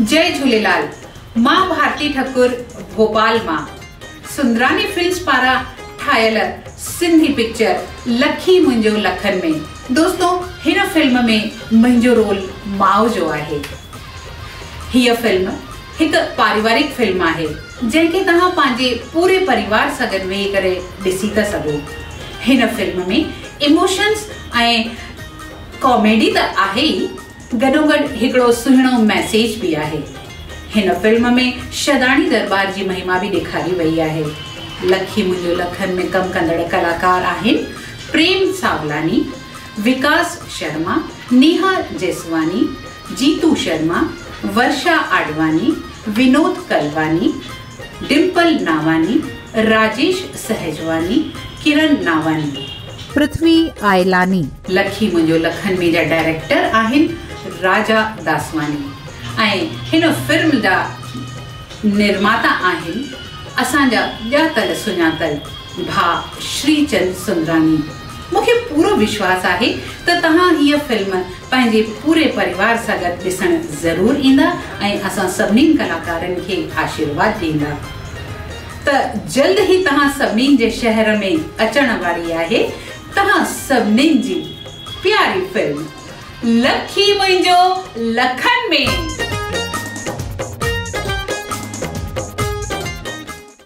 जय झूलेलाल। मां भारती ठाकुर भोपाल मां सुंदरानी फिल्म्स पारा ठायल सिंधी पिक्चर लखी मुंहिंजो लखन में। दोस्तों, हिन फिल्म में मुंहिंजो रोल माउ जो आहे। हीअ फिल्म हिक पारिवारिक फिल्म आहे जंहिंखे तव्हां पंहिंजे पूरे परिवार सां गॾु वेही करे ॾिसी था सघो। हिन फिल्म में इमोशंस ऐं कॉमेडी त आहे ई, गॾोगॾु हिकिड़ो सुहिणो मैसेज बि आहे। हिन फिल्म में शदाणी दरबार जी महिमा बि ॾेखारी वई आहे। लखी मुंहिंजो लखन में कमु कंदड़ कलाकार आहिनि प्रेम सावलानी, विकास शर्मा, नेहा जेसवानी, जीतू शर्मा, वर्षा आडवानी, विनोद कलवानी, डिम्पल नावानी, राजेश सहजवानी, किरण नावानी, पृथ्वी आयलानी। लखी मुंहिंजो लखन में जा डायरेक्टर आहिनि राजा दासवानी ऐं हिन फिल्म जा निर्माता आहिनि असांजा ॼातल सुञातल भाउ श्रीचंद सुंदरानी। मूंखे पूरो विश्वास आहे त तव्हां हीअ फिल्म पंहिंजे पूरे परिवार सां गॾु ॾिसण ज़रूरु ईंदा ऐं असां सभिनीनि कलाकारनि खे आशीर्वाद ॾींदा। त जल्द ई तव्हां सभिनीनि जे शहर में अचण वारी आहे तव्हां सभिनीनि जी प्यारी फिल्म लखी मुंहिंजो लखन में।